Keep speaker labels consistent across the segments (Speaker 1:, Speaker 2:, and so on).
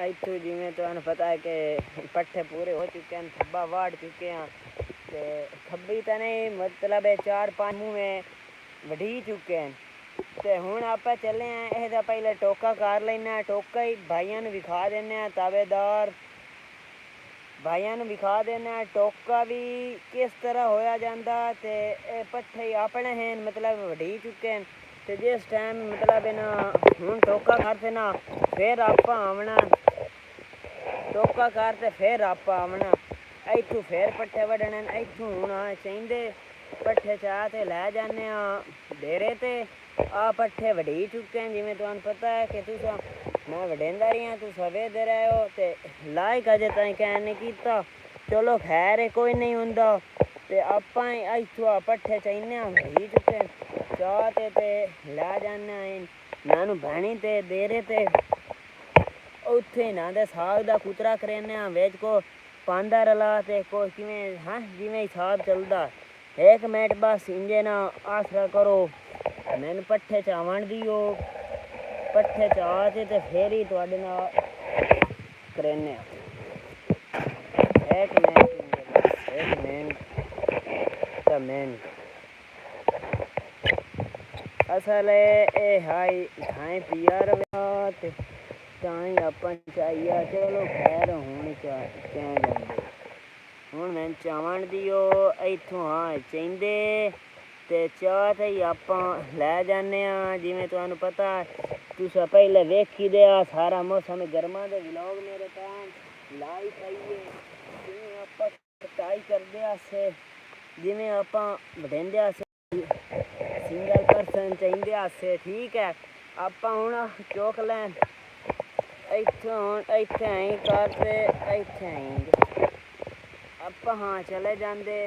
Speaker 1: इतों जिमें तुहानू पता है कि पट्ठे पूरे हो चुके हैं, थब्बा वाड़ चुके हैं ते थब्बी तो नहीं मतलब 4-5 मुँह में वढ़ी चुके हैं। ते हुण आपां चले हैं ਇਹਦਾ पहले टोका कर लेना। टोका ही भाइयों ਨੂੰ विखा देने ताबेदार भाइयों ਨੂੰ विखा देना टोका भी किस तरह होया जांदा। ते पट्ठे अपने हैं मतलब वढ़ी चुके हैं। ते जिस टाइम मतलब ना हुण टोका करते ना फिर आपां आवना, टोका करते फिर आपां आवना, इत्थों फिर पट्ठे वढ़ने। इत्थों हुण चाहिंदे पट्ठे चाह ते लै जाने डेरे ते। आ पट्ठे वढ़ी चुके हैं जिमें तुहानू पता है कि तुसा मैं वढ़ेंदा रही तुसा वेखदे रहे हो। ते लाइक अजे ताईं कैन नहीं कीता, चलो खैर है कोई नहीं हुंदा। ते आपां इत्थों पट्ठे चाहिए वढ़ी चुके हैं चाह ते लै जाने नानू भैनी ते डेरे ते। उत्थे इन्हां दे साग दा कुतरा करेने विच को पांदा रला ते कोई किवें हाँ जिवें हिसाब चलदा। एक मिनट बस इंजे ना आसरा करो, मैनू पट्ठे चावण दियो। पट्ठे चाह ते फिर ही तुहाडे नाल करेने। एक मिनट असल ए हाई खाएं पिया रहा ते ताई आपां चाहिए। चलो खैर हुण कैं जांदे हुण मैं चावण दियो इत्थों हाँ चाहिंदे ते चाह ते ही आपां लै जाने। जिवें तुहानू पता तुसा पहले वेखी दे सारा मौसम गर्मा दे व्लॉग मेरे पैन लाई पाइए। जिवें आपां कटाई करदे आसे, जिवें आपां वढ़ेंदे आसे सिंगल पर्सन चाहिंदे आसे, ठीक है। आपां हुण चौक लैन इत्थों इत्थे आई करते इत्थे आएंगे आपां हाँ चले जांदे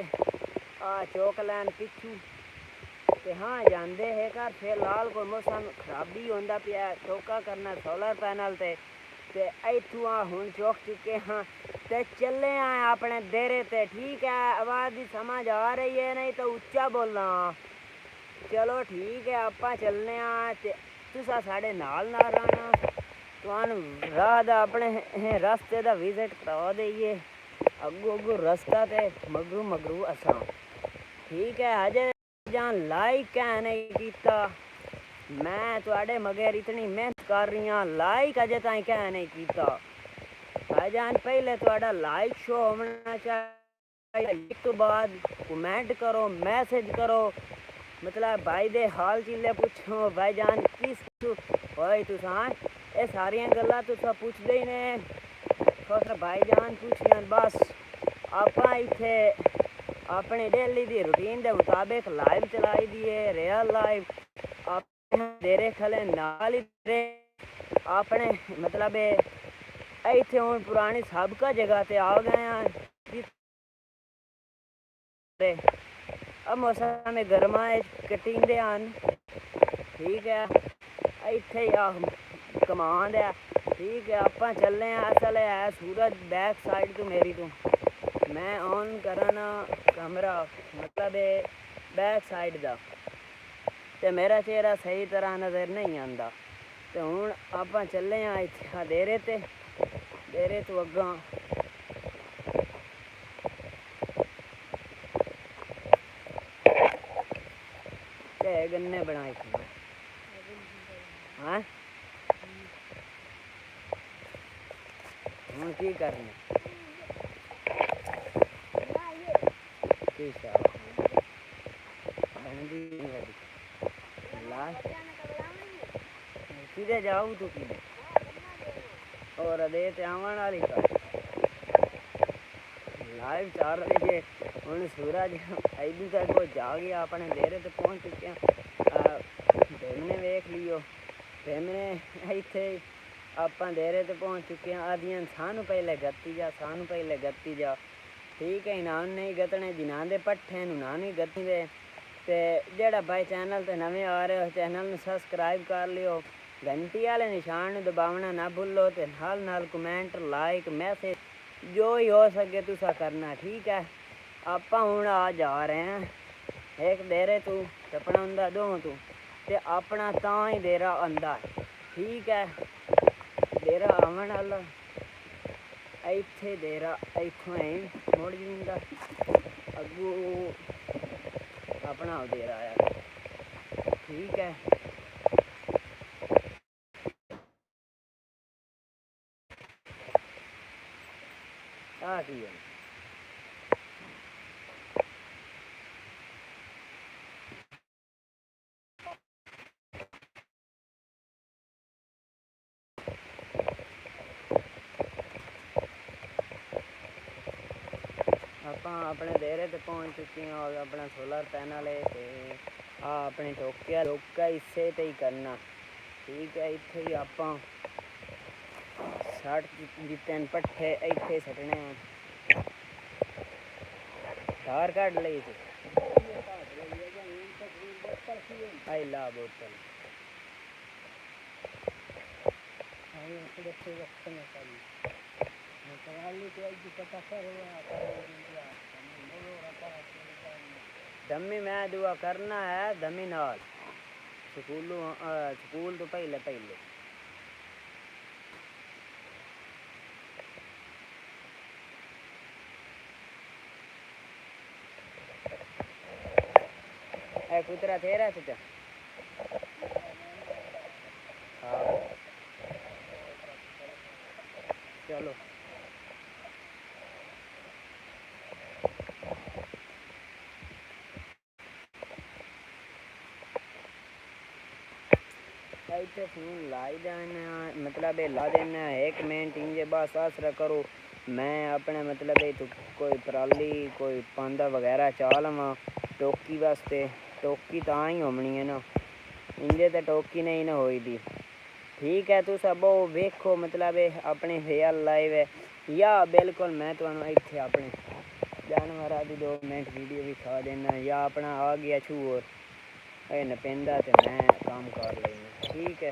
Speaker 1: चौक लैन पिछू ते हाँ जांदे है घर। फिलहाल कोई मौसम खराबी होंदा पिया टोका करना सोलर पैनल ते इत्थों हुण चौक चुके हाँ ते चले आए अपने डेरे ते, ठीक है। आवाज़ की समझ आ रही है नहीं तो उच्चा बोलना। चलो ठीक है आपां चलने ते तुसा साढ़े नाल ना रहना, तुहानू राह दा अपने रास्ते दा विजिट करवा देइए। अग्गू अग्गू रास्ता ते मगरू असां, ठीक है। हजे जान लाइक कैं नहीं कीता, मैं तुहाडे मगर इतनी मेहनत कर रही हाँ, लाइक अजे ताईं कैं नहीं कीता। भाईजान पहले तुहाडा लाइक शो होना चाहिए, एक तो बाद कमेंट करो, मैसेज करो, मतलब भाई दे हाल चिल्ले पुछो भाईजान किस होए तुसां ये सारियां गल्लां तुसा पुछदे ही ने खुश भाईजान पुछियां। बस आपां इत्थे अपनी डेली दी रूटीन दे मुताबिक लाइव चलाई दी है, रियल लाइव अपने डेरे खले नाल ही अपने मतलब इत्थे हुण पुरानी सबका जगह ते आ गए हैं। अब मौसम गर्मा कटींदे आन, ठीक है। इत्थे कमांड है, ठीक है। आपां चलने असल है सूरज बैक साइड तो मेरी तो मैं ऑन करना कमरा मतलब बैक साइड दा ते मेरा चेहरा सही तरह नज़र नहीं आंदा। ते हुण आपां चले इत्थे डेरे तो अग्गां ते गन्ने बनाए हाँ हुण की करना किधे जाऊ तू किधे और दे ते आवन वाली का लाइव चल रही है। हुण सूरज इधर तक को जा गया, अपने डेरे ते पहुंच चुके हैं। भेमने वेख लियो, भेमने इत्थे आपां डेरे ते पहुंच चुके हैं। आदियां सानू पहले गत्ती जा, ठीक है। इनाम नहीं गतने जिन्हां दे पट्ठे उन्हां नहीं गत्ती दे। ते जेड़ा भाई चैनल ते नवे आ रहे हो चैनल नू सबसक्राइब कर लियो, घंटी वाले निशान दबावना ना भूलो ते नाल कमेंट लाइक मैसेज जो ही हो सके तुसा करना, ठीक है। आपां हुण आ जा रहे हैं एक डेरे तू टपना हुंदा दो तू ते अपना तां ही डेरा आंदा ठीक है डेरा आवन वाला ਇੱਥੇ डेरा ਇੱਥੋਂ ਐ ਮੁੜ ਜਾਂਦਾ ਅੱਗੋਂ अपना डेरा आया ठीक है आ की है ਆਪਾਂ ਆਪਣੇ डेरे ਤੇ ਪਹੁੰਚ ਚੁੱਕੇ ਹਾਂ और अपना सोलर पैनल है ਤੇ ਆ ਆਪਣੇ ਟੋਕਾ ਇਸੇ ਤੇ ਹੀ ਕਰਨਾ ਠੀਕ ਹੈ ਇੱਥੇ ਹੀ ਆਪਾਂ 60 ਦਿੱਤੇ ਪੱਠੇ ਇੱਥੇ ਸੱਟਣੇ ਆ ਧਾਰ ਕੱਢ ਲਈ ਸੀ ਆਈ ਲਾ ਬੋਤਲ ਆਈ ਆਪਣੇ ਤੇ ਵਕਤ ਨਾ ਕਰੀ दमी मैं दुआ करना है दमी नाल स्कूल तो पहले ए कुतरा तेरा चाचा हाँ चलो इतने फोन लाई देना मतलब ला देना एक मिनट इंजे बस आसरा करो मैं अपने मतलब तो कोई पराली कोई पांदा वगैरह चाह लवा टोकी वास्ते टोकी तो ही होनी है ना इंजे तो टोकी नहीं ना होई दी ठीक है तुस अब वेखो मतलब अपने रियल लाइव है या बिल्कुल मैं तुम्हें इतने अपने जानवर की 2 मिनट वीडियो भी खा देना या अपना आ गया छू और न पेंदा तो मैं काम कर लेना ठीक है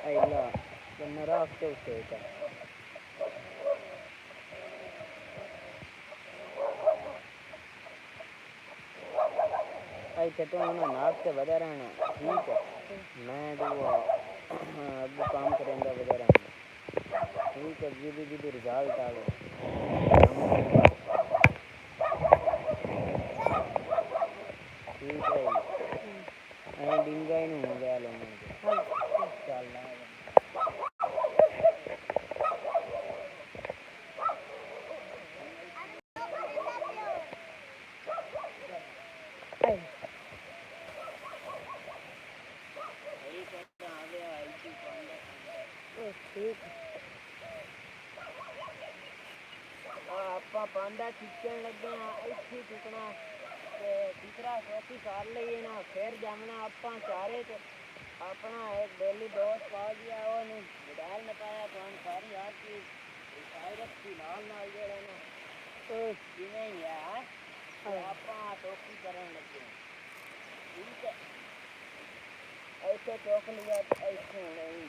Speaker 1: अला नराख के उससे ऐसे तो उन्हें नाक से बजा रहना ठीक है मैं तो अब काम करेंगे बजा रहना ठीक है जी रिजल्ट आ गया ठीक है डिंगा ही नहीं हो गया लोगों चल ਆਪਾਂ ਪਾਂਦਾ ਖਿੱਚਣ ਲੱਗੇ ਆ ਇੱਥੇ ਟੁਕਣਾ ਤੇ ਤੀਸਰਾ ਸੋਤੀ ਕਰ ਲਈਏ ਨਾ ਫਿਰ ਜਾਮਣਾ ਆਪਾਂ ਚਾਰੇ ਚ अपना एक डेली दोस्त पा गया ਉਹਨੂੰ ਵਿਦਾਲ ਨੇ ਪਾਇਆ ਤੁਹਾਨੂੰ ਸਾਰੀ ਯਾਰ ਕੀ ਸਾਇਰਤ ਦੀ ਨਾਲ ਜਿਹੜਾ ਨਾ ਉਹ ਜਿਵੇਂ ਯਾਰ ਆਪਾਂ ਟੋਕੀ ਕਰਨ ਲੱਗੇ ਠੀਕ ਹੈ ऐसे टोक लिया ऐसे नहीं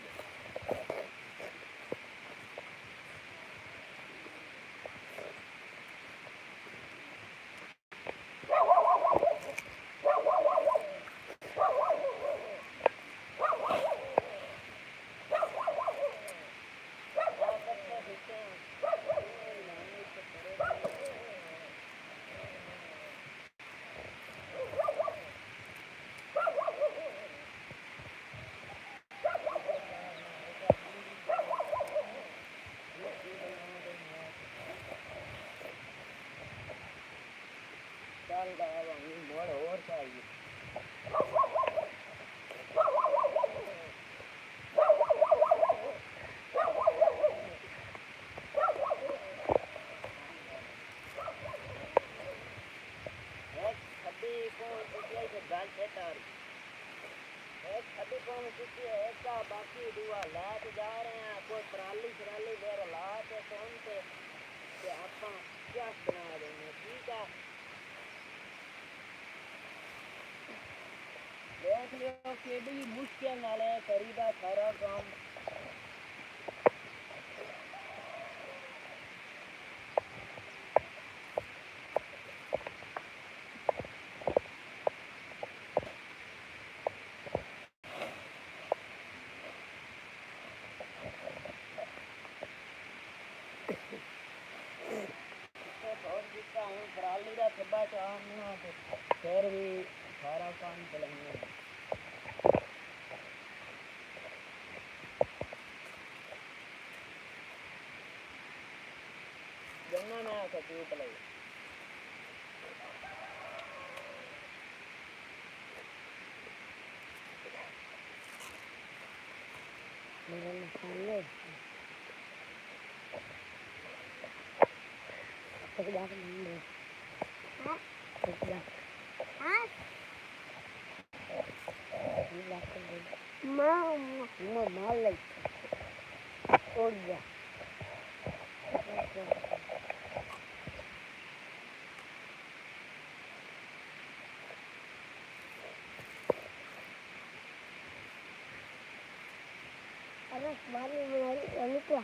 Speaker 1: और चाहिए बाकी दुआ लात जा रहे हैं कोई पराली शराली देर लात सुनते आप क्या बना देंगे ठीक है देख लो केडी मुश्किल नाल है करीदा सारा काम हूँ पराली का थब्बा चाहना फिर भी सारा काम चलाना गन्ना में आकर टूट लगे मेरा नुकसान है तक जाकर नहीं दे हाँ तक जा हाँ ये जाकर दे माँ मार लग उड़ जा अरे बारी में निकला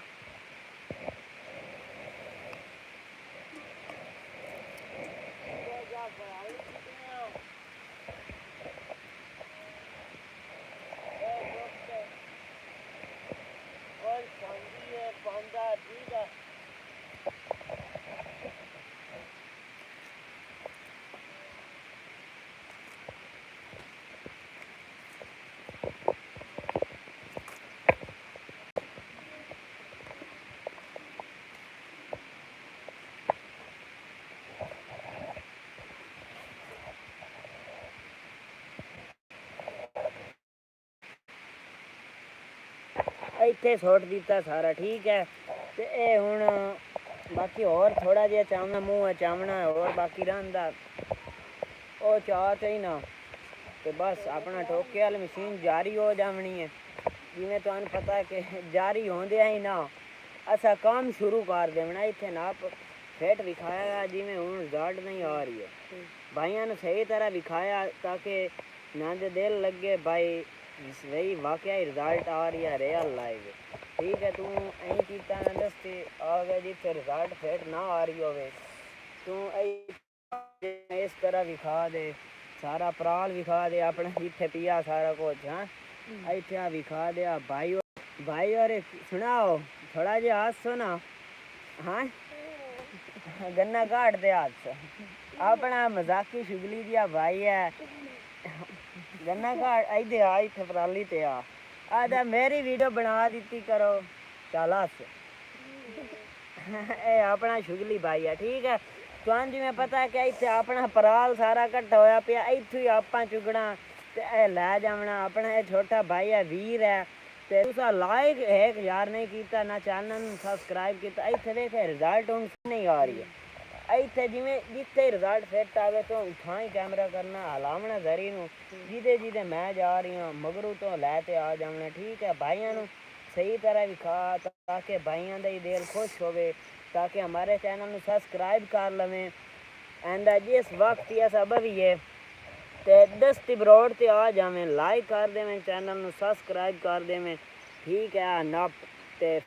Speaker 1: ਇੱਥੇ ਸੁੱਟ ਦਿੱਤਾ ਸਾਰਾ ਠੀਕ ਹੈ ਤੇ ਇਹ ਹੁਣ ਬਾਕੀ ਹੋਰ ਥੋੜਾ ਜਿਹਾ ਚਾਵਣਾ ਮੂੰਹ ਚਾਵਣਾ ਹੋਰ ਬਾਕੀ ਰਹਿੰਦਾ ਉਹ ਚਾਹ ਤੇ ਨਾ ਤੇ ਬਸ ਆਪਣਾ ਠੋਕੇ ਵਾਲੀ ਮਸ਼ੀਨ ਜਾਰੀ ਹੋ ਜਾਵਣੀ ਹੈ ਜਿਵੇਂ ਤੁਹਾਨੂੰ ਪਤਾ ਕਿ ਜਾਰੀ ਹੁੰਦਿਆਂ ਹੀ ਨਾ ਅਸਾਂ ਕੰਮ ਸ਼ੁਰੂ ਕਰ ਦੇਵਣਾ ਇੱਥੇ ਨਾ ਫਿੱਟ ਵਿਖਾਇਆ ਜਿਵੇਂ ਹੁਣ ਰਿਜ਼ਲਟ ਨਹੀਂ ਆ ਰਹੀ ਹੈ ਭਾਈਆਂ ਨੂੰ ਸਹੀ ਤਰ੍ਹਾਂ ਵਿਖਾਇਆ ਤਾਂ ਕਿ ਨਾ ਦੇ ਦਿਲ ਲੱਗੇ ਭਾਈ वही वाकई रिजल्ट आ रही है रियल लाइव ठीक है तू ऐं कीता ना दसते आ गया जिथे रिजल्ट फिट ना आ रही होवे तू इस तरह विखा दे सारा पराल विखा दे अपना जिथे पिया सारा कुछ हाँ इतना विखा दे भाई और सुनाओ थोड़ा जिहा हसो ना हाँ गन्ना काट दे हाथ से अपना मजाकी शुगली दिया भाई है गन्ना घाट इधर आ इत्थे पराली ते आ मेरी वीडियो बना दी करो चल हस ए अपना शुगली भाई है ठीक है तुहानू जिवें पता है कि इत्थे अपना पराल सारा कट्ठा होया पिया इत्थों ही आपां चुगना ते ए लै जावना अपना ये छोटा भाई है वीर है ते तुसा लाइक 1000 नहीं कीता ना चैनल नूं सबसक्राइब कीता इत्थे देख रिजल्ट हुण नहीं आ रही है ਇੱਥੇ ਜਿਵੇਂ ਜਿੱਥੇ ਰਿਜ਼ਲਟ ਫਿੱਟ ਆਵੇ ਤੋਂ ਉਠਾਂ ਹੀ ਕੈਮਰਾ ਕਰਨਾ ਹਲਾਵਣਾ ਜ਼ਰੀ ਨੂੰ ਜਿਹਦੇ ਮੈਂ ਜਾ ਰਹੀ ਹਾਂ ਮਗਰੂ ਤੋਂ ਲੈ ਤੇ ਆ ਜਾਵਣਾ ਠੀਕ ਹੈ ਭਾਈਆਂ ਨੂੰ ਸਹੀ ਤਰ੍ਹਾਂ ਵਿਖਾ ਤਾਂ ਕਿ ਭਾਈਆਂ ਦਾ ਹੀ ਦਿਲ ਖੁਸ਼ ਹੋਵੇ ਤਾਂ ਕਿ ਹਮਾਰੇ ਚੈਨਲ ਨੂੰ ਸਬਸਕ੍ਰਾइब ਕਰ ਲਵੇਂ ਐਂਡ ਜਿਸ ਵਕਤ ਇਹ ਸਭ ਵੀ ਹੈ ਤੇ ਦਸਤੀ ਬਰੋਡ ਤੇ ਆ ਜਾਵੇਂ ਲਾਈਕ ਕਰ ਦੇਵੇਂ ਚੈਨਲ ਨੂੰ ਸਬਸਕ੍ਰਾइब ਕਰ ਦੇਵੇਂ ਠੀਕ ਹੈ ਨਾ ਤੇ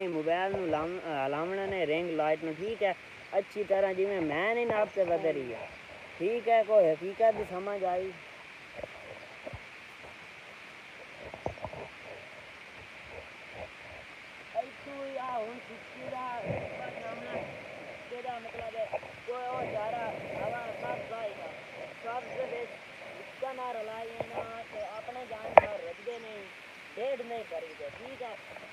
Speaker 1: मोबाइल हलावना ने रिंग लाइट में ठीक है अच्छी तरह जिमें मैं नहीं नाप से बदल रही है ठीक है कोई हकीकत भी समझ आई मतलब कोई और चारा हवा सब जाएगा सब इसका ना रलाई ना तो अपने जान का रखते नहीं डेढ़ नहीं करी ठीक है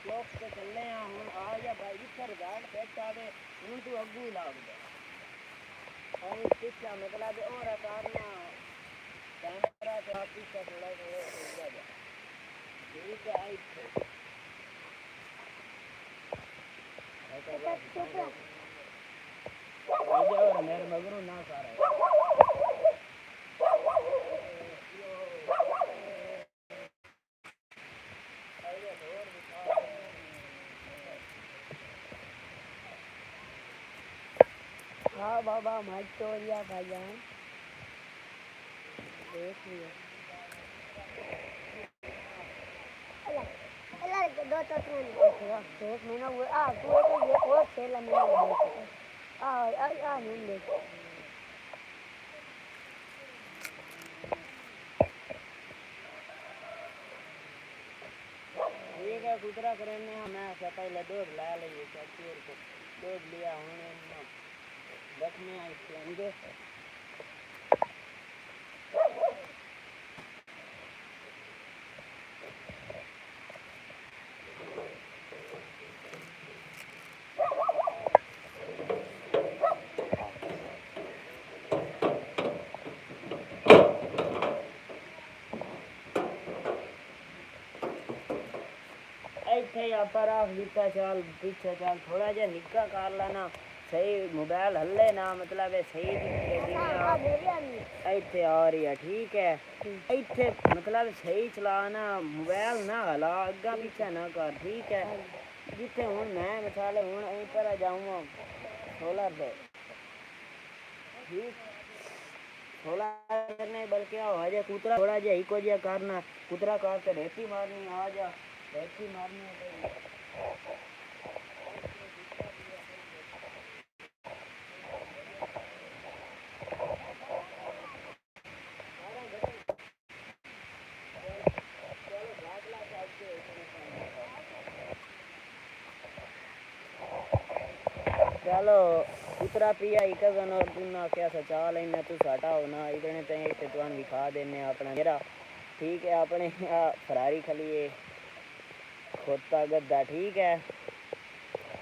Speaker 1: लोग तो चलने हूँ आ जा भाई जिसका रिजल्ट फिट आवे हूँ तू अगू लाग दे पिछला मतलब और करना कैमरा पिछला थोड़ा सा ठीक है मेरे मगरू ना सारा हाँ बाबा मत तोड़िया भाईजान देख लिया दो तो एक महीना हुआ तू ये और 6 महीना नहीं देख ठीक है कुतरा करने मैं पहले दूध ला लीजिए चूर को दूध लिया होने रखने आएंगे ਇੱਥੇ ਆਪਾਂ ਰੱਖ ਦਿੱਤਾ ਚੱਲ ਪਿੱਛੇ ਚੱਲ ਥੋੜਾ ਜਿਹਾ ਨਿੱਕਾ ਕਰ ਲੈਣਾ ਸਹੀ मोबाइल हल्ले ना मतलब सही ਇੱਥੇ ਆ ਰਹੀ ਹੈ ठीक है ਇੱਥੇ मतलब सही चलाना मोबाइल ना हला अग्गा पीछे ना कर ठीक है जिथे हूँ मैं मिसाल हूँ यहीं पर जाऊँगा सोलर पे ठीक सोलर करने बल्कि हजे कुतरा थोड़ा जिहा इको जिहा करना कुतरा कर तो रेती मारनी आ जा रेती मारनी है चलो कुतरा पिया एक और तू ना क्या सचा लेना तू साटा होना इतने ते तुम दिखा देने अपना मेरा ठीक है अपने फरारी खलिए खोता गद्दा ठीक है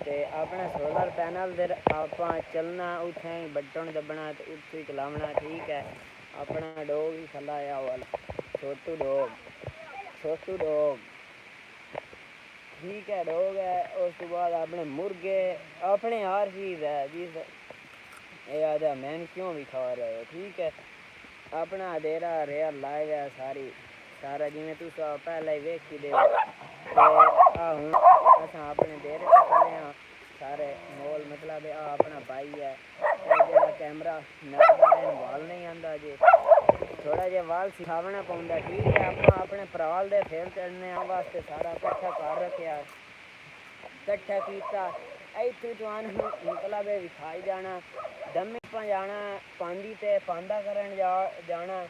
Speaker 1: ते अपना सोलर पैनल फिर आप चलना उत्थे बटन दबना तो उत्थे चलावना ठीक है अपना डोग ही खला आया वाला छोटू डोग ठीक है डोग है उस बाद अपने मुर्गे अपने हर चीज़ है जिस ये आजा मैन क्यों भी खा रहे हो ठीक है अपना देरा रेया लाइव है सारा जिमें तू पहले ही वेखी दे असा अपने देरे तो खले हाँ सारे मोल मतलब अपना भाई है जो कैमरा नकदा वाल नहीं आंदा जे थोड़ा जिहा वाल सिखावना पौंदा ठीक है आप अपने पराल दे फेल चढ़ने वास्ते सारा कट्ठा कर रखा कट्ठा किया इतने तुहानू मतलब विखाई जाना दमे पर जाना पांदी ते पांदा करन जाना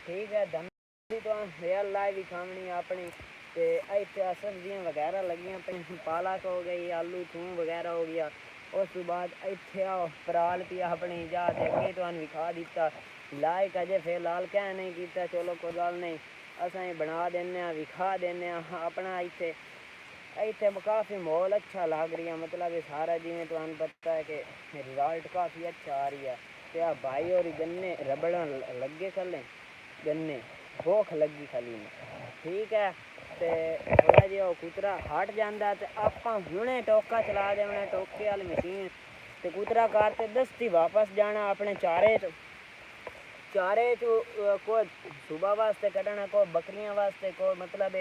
Speaker 1: ठीक है दमे तो रियल लाइव विखावनी अपनी ते इतने सब्जियां वगैरह लगियां पालक हो गई आलू थूम वगैरह हो गया उस बाद इतने पराल पिया अपनी जा अगे तुहानू विखा दिता लाइक अजे फिलहाल क्या नहीं किया चलो कोई गल नहीं असा बना देने विखा देने अपना इतने काफ़ी माहौल अच्छा लग रही है मतलब ये सारा जिमें तुम्हें पता है कि रिजल्ट काफ़ी अच्छा आ रही है तो भाई और गन्ने रबड़ लगे खले गन्ने भूख लगी खली में ठीक है तो थोड़ा जो कुतरा हट जाता तो आप हुणे टोका चला देना टोके वाली मशीन तो कुतरा करते दस्ती वापस जाना अपने चारे को सुबह वास्ते कटना को बकरियां वास्ते को मतलब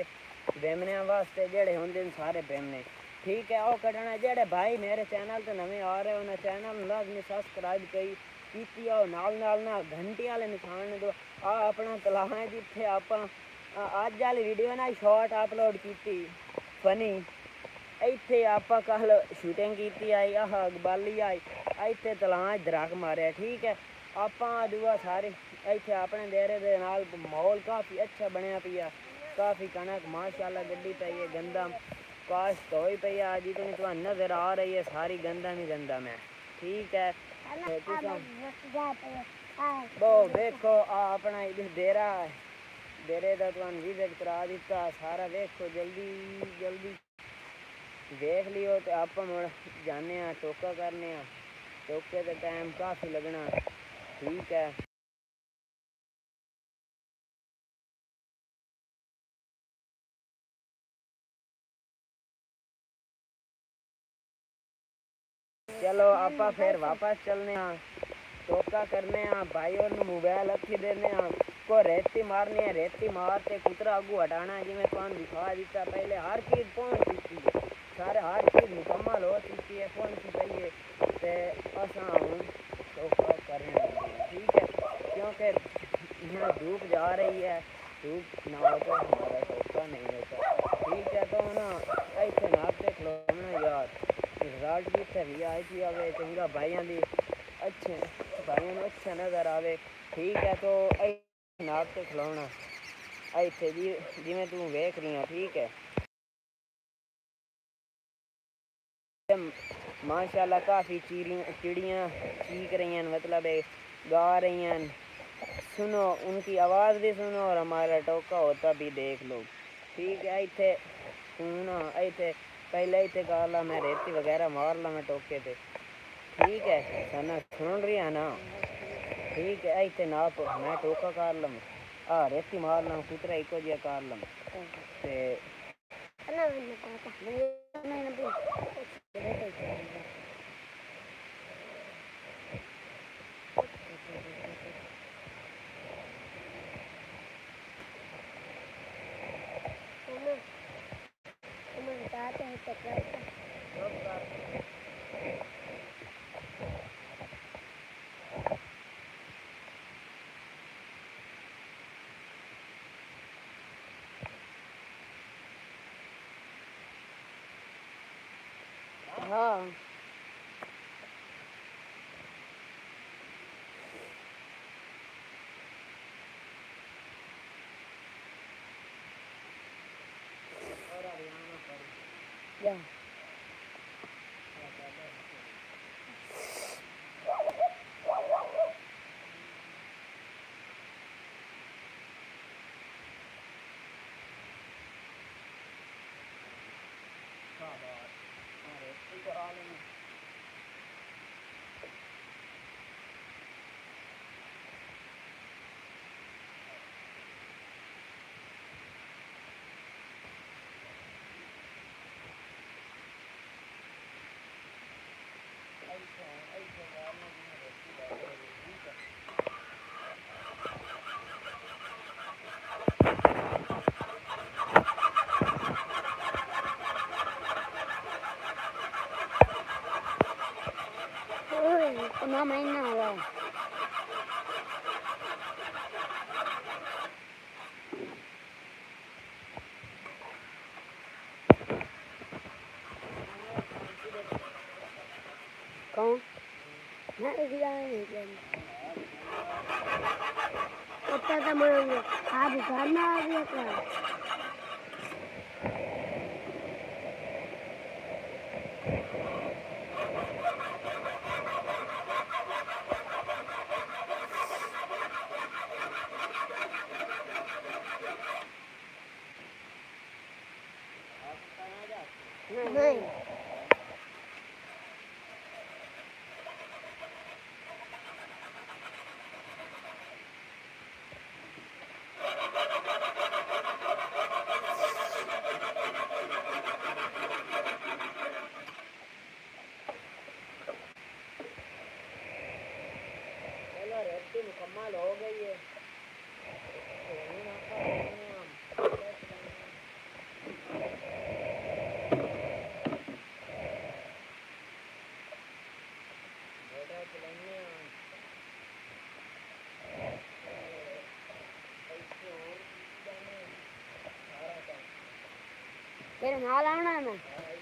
Speaker 1: बेमनिया वास्ते जेड़े होंदे सारे बेमने ठीक है वो कटना जेड़े भाई मेरे चैनल तो नवे आ रहे उन्हें चैनल लाजमी सब्सक्राइब की आओ नाल ना घंटी वाले निशान दो अपना तलाह है जिथे आप अज वाली वीडियो ना शॉर्ट अपलोड की फनी इतने आप कल शूटिंग की आई अकबाली आई इतने तलाह दराक मारे ठीक है आप दुआ सारे इतने अपने डेरे दे नाल माहौल काफ़ी अच्छा बनया पिया काफ़ी कणक माशाल्लाह गड्डी पई है गंदम काश्त होई पई है जितनी तो नज़र आ रही है सारी गंदम ही गंदम है ठीक है वो देखो अपना डेरे का तुम विजिट करा दिता सारा देखो जल्दी देख लियो तो आप मुड़ जाने टोका करने टोके का टाइम काफ़ी लगना ठीक है चलो आप फिर वापस चलने टोका करने भाई और मोबाइल अखी देने को रेती मारनी है रेती मारते कुतरा अगू हटाना जिमें तुम दिखा दिता पहले हर चीज़ पहुँच चुकी है सारे हर चीज़ मुकम्मल हो चुकी है पहुँची पई है तो असा हूँ टोका करने लगे ठीक है क्योंकि यहाँ धूप जा रही है धूप ना हो तो हमारा टोका नहीं होता ठीक है तो ना ऐसे नापते खिलौना यार रिजल्ट भी सही आई थी आवे चंगा भाइयों की अच्छे भाइयों को अच्छा नज़र आवे ठीक है तो नापते खिलौना ऐसे जिमें तू वेख रही है ठीक है। माशाल्लाह काफ़ी चिड़ियाँ चीख रही हैं, मतलब गा रही हैं। सुनो उनकी आवाज़ भी सुनो और हमारा टोका होता भी देख लो। ठीक है, इतने सुनो इतने पहले इतने गाला मैं रेती वगैरह मार ला मैं टोके थे। ठीक है सना सुन रही है ना? ठीक है इतने ना तो मैं टोका कर लम रेती मार लम कुतरा इको जिहा कर लम ते हाँ या ना महीना हुआ कौन ना तो मैं आप घर में आ गया था नहीं चलो रेती मुकम्मल हो गई है। तेरे नाल आना है मैं